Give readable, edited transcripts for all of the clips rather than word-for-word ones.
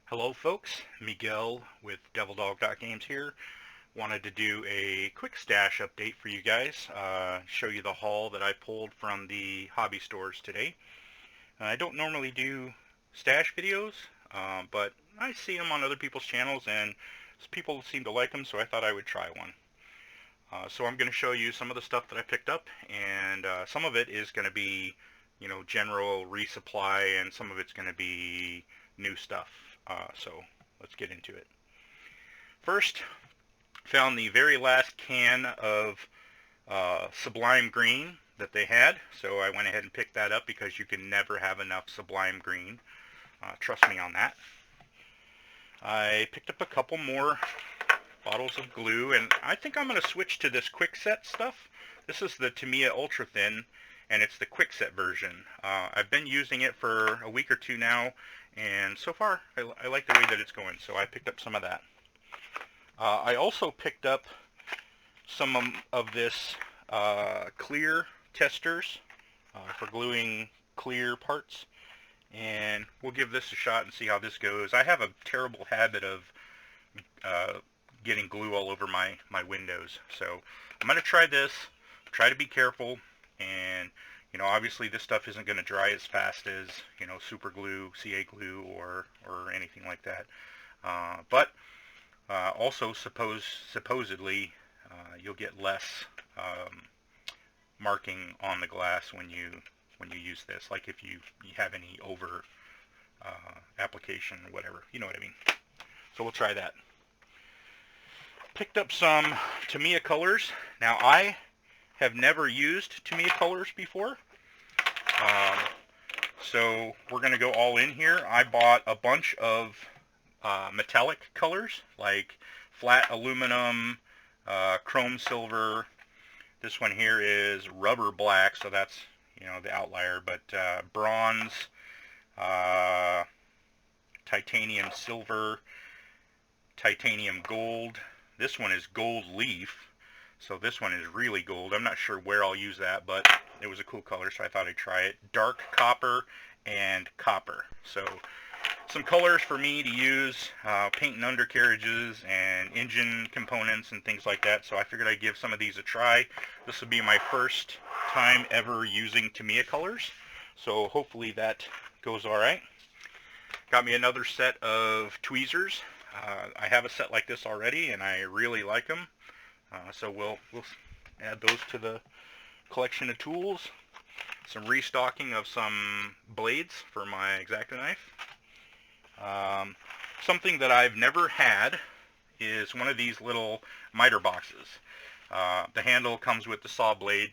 Hello folks, Miguel with DevilDog.Games here. Wanted to do a quick stash update for you guys, show you the haul that I pulled from the hobby stores today. I don't normally do stash videos, but I see them on other people's channels and people seem to like them, so I thought I would try one. So I'm going to show you some of the stuff that I picked up, and some of it is going to be, general resupply, and some of it's going to be new stuff. So let's get into it. First, found the very last can of Sublime Green that they had, so I went ahead and picked that up because you can never have enough Sublime Green. Trust me on that. I picked up a couple more bottles of glue, and I think I'm going to switch to this quick set stuff. This is the Tamiya Ultra Thin, and it's the quick set version. I've been using it for a week or two now, and so far I like the way that it's going, so I picked up some of that. I also picked up some of this clear testers for gluing clear parts, and we'll give this a shot and see how this goes. I have a terrible habit of getting glue all over my windows, so I'm going to try this, try to be careful, and obviously this stuff isn't going to dry as fast as super glue, CA glue, or anything like that, but also supposedly you'll get less marking on the glass when you use this, like if you have any over application or whatever, you know what I mean. So we'll try that. Picked up some Tamiya colors. Now I have never used Tamiya colors before, so we're going to go all in here. I bought a bunch of metallic colors like flat aluminum, chrome silver. This one here is rubber black, so that's the outlier, but bronze, titanium silver, titanium gold. This one is gold leaf, so this one is really gold. I'm not sure where I'll use that, but it was a cool color, so I thought I'd try it. Dark copper and copper. So some colors for me to use painting undercarriages and engine components and things like that, so I figured I'd give some of these a try. This will be my first time ever using Tamiya colors, so hopefully that goes alright. Got me another set of tweezers. I have a set like this already, and I really like them. So we'll add those to the collection of tools. Some restocking of some blades for my X-Acto knife. Something that I've never had is one of these little miter boxes. The handle comes with the saw blade.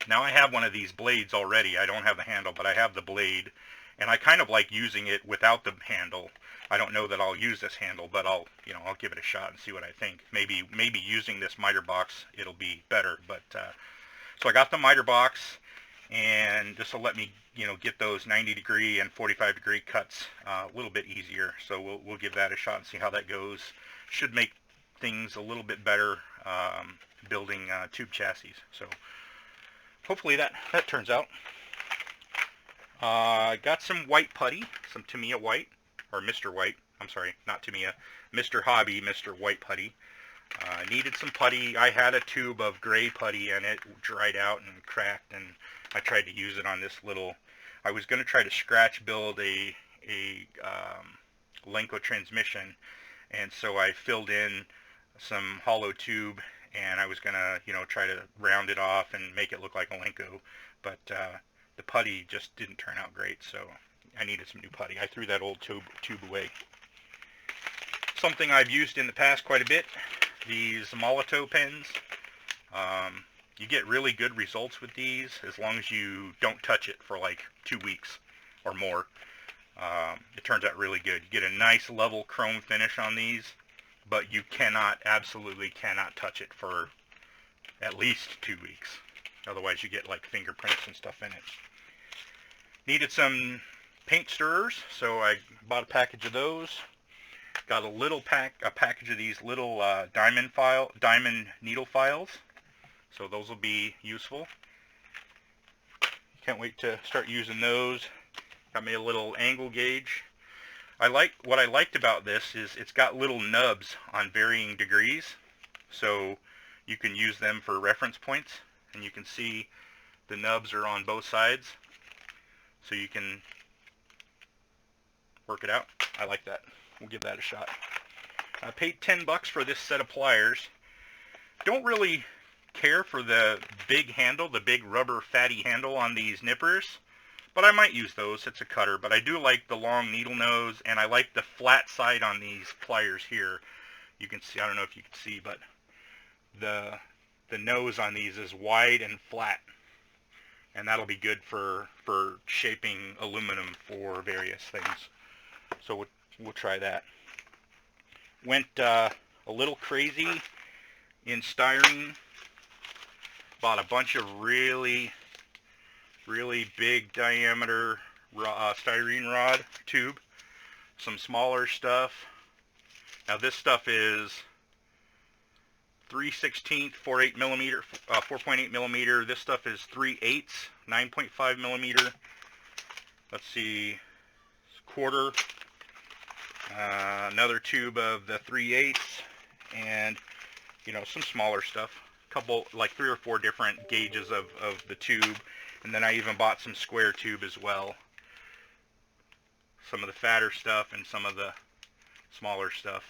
Now I have one of these blades already. I don't have the handle, but I have the blade, and I kind of like using it without the handle. I don't know that I'll use this handle, but I'll give it a shot and see what I think. Maybe using this miter box it'll be better. But so I got the miter box, and this will let me get those 90 degree and 45 degree cuts a little bit easier. So we'll give that a shot and see how that goes. Should make things a little bit better building tube chassis. So hopefully that turns out. Got some white putty, some Tamiya white, or Mr. White, I'm sorry, not Tamiya, Mr. Hobby, Mr. White putty. Needed some putty. I had a tube of gray putty, and it dried out and cracked, and I tried to use it on this little, I was going to try to scratch build a Lenco transmission, and so I filled in some hollow tube, and I was going to, try to round it off and make it look like a Lenco, but the putty just didn't turn out great, so I needed some new putty. I threw that old tube away. Something I've used in the past quite a bit, these Molotow pens. You get really good results with these as long as you don't touch it for like 2 weeks or more. It turns out really good. You get a nice level chrome finish on these, but you absolutely cannot touch it for at least 2 weeks. Otherwise you get like fingerprints and stuff in it. Needed some paint stirrers, so I bought a package of those. Got a package of these little diamond needle files, so those will be useful. Can't wait to start using those. Got me a little angle gauge. What I liked about this is it's got little nubs on varying degrees, so you can use them for reference points, and you can see the nubs are on both sides, so you can work it out. I like that. We'll give that a shot. I paid $10 for this set of pliers. Don't really care for the big handle, the big rubber fatty handle on these nippers, but I might use those. It's a cutter, but I do like the long needle nose, and I like the flat side on these pliers here. You can see, I don't know if you can see, but the nose on these is wide and flat, and that'll be good for shaping aluminum for various things. So we'll try that. Went a little crazy in styrene. Bought a bunch of really big diameter styrene rod tube. Some smaller stuff. Now this stuff is 3/16, 4.8 millimeter. This stuff is 3/8, 9.5 millimeter. Let's see, quarter. Another tube of the 3/8, and some smaller stuff. Couple, like 3 or 4 different gauges of the tube, and then I even bought some square tube as well. Some of the fatter stuff and some of the smaller stuff.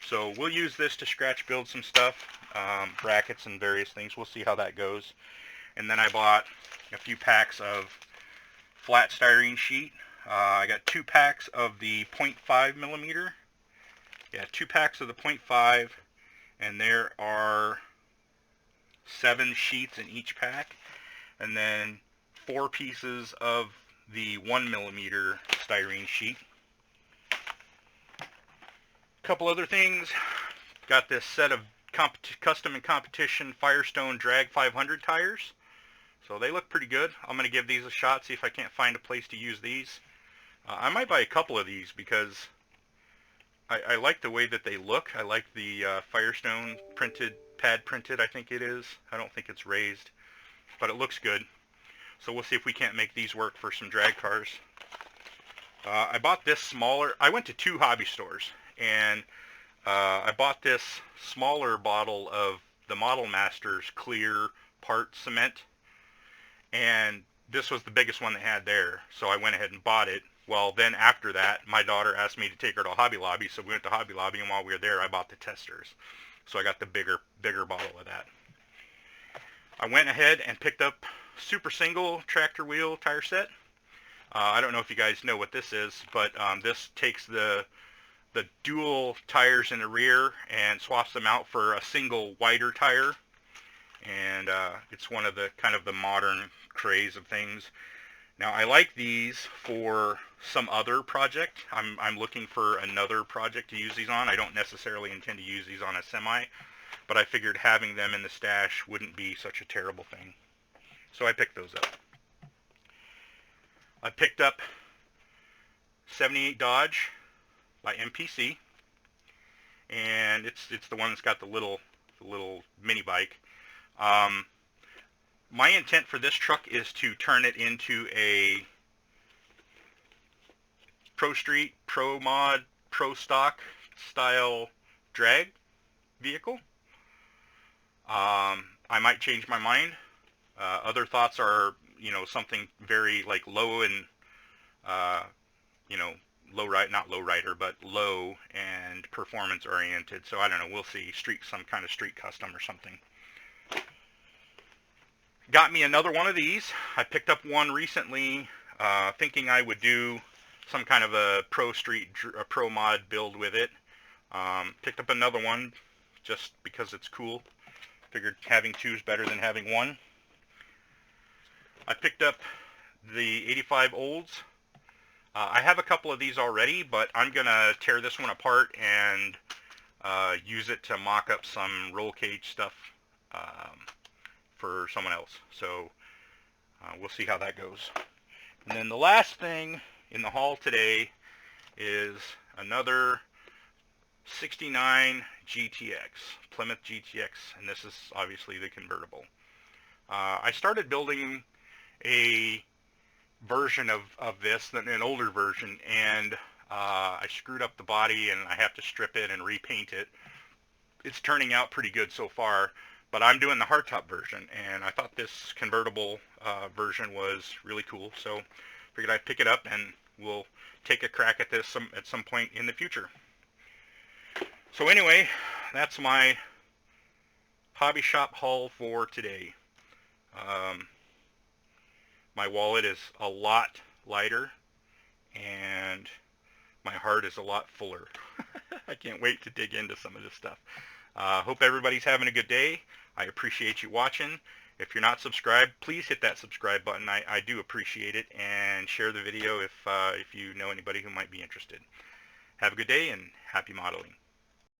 So we'll use this to scratch build some stuff, brackets and various things. We'll see how that goes. And then I bought a few packs of flat styrene sheet. I got 2 packs of the 0.5 millimeter. Yeah, 2 packs of the 0.5, and there are 7 sheets in each pack, and then 4 pieces of the 1 millimeter styrene sheet. A couple other things. Got this set of custom and competition Firestone Drag 500 tires. So they look pretty good. I'm going to give these a shot, see if I can't find a place to use these. I might buy a couple of these because I like the way that they look. I like the Firestone pad printed, I think it is. I don't think it's raised, but it looks good. So we'll see if we can't make these work for some drag cars. I bought this smaller, I went to 2 hobby stores, and I bought this smaller bottle of the Model Masters clear part cement, and this was the biggest one they had there, so I went ahead and bought it. Well, then after that, my daughter asked me to take her to Hobby Lobby, so we went to Hobby Lobby, and while we were there, I bought the testers. So I got the bigger bottle of that. I went ahead and picked up Super Single tractor wheel tire set. I don't know if you guys know what this is, but this takes the dual tires in the rear and swaps them out for a single wider tire. And it's one of the kind of the modern craze of things. Now I like these for some other project. I'm looking for another project to use these on. I don't necessarily intend to use these on a semi, but I figured having them in the stash wouldn't be such a terrible thing. So I picked those up. I picked up 78 Dodge by MPC, and it's the one that's got the little mini bike. My intent for this truck is to turn it into a Pro Street, Pro Mod, Pro Stock style drag vehicle. I might change my mind. Other thoughts are, something very like low and, not low rider, but low and performance oriented. So I don't know. We'll see. Some kind of street custom or something. Got me another one of these. I picked up one recently, thinking I would do some kind of a Pro Mod build with it. Picked up another one just because it's cool. Figured having 2 is better than having 1. I picked up the 85 Olds. I have a couple of these already, but I'm going to tear this one apart and use it to mock up some roll cage stuff for someone else. So we'll see how that goes. And then the last thing in the haul today is another 69 GTX, Plymouth GTX, and this is obviously the convertible. I started building a version of this, an older version, and I screwed up the body and I have to strip it and repaint it. It's turning out pretty good so far, but I'm doing the hardtop version, and I thought this convertible version was really cool, so figured I'd pick it up and we'll take a crack at this at some point in the future. So anyway, that's my hobby shop haul for today. My wallet is a lot lighter and my heart is a lot fuller. I can't wait to dig into some of this stuff. Hope everybody's having a good day. I appreciate you watching. If you're not subscribed, please hit that subscribe button. I do appreciate it, and share the video if you know anybody who might be interested. Have a good day and happy modeling.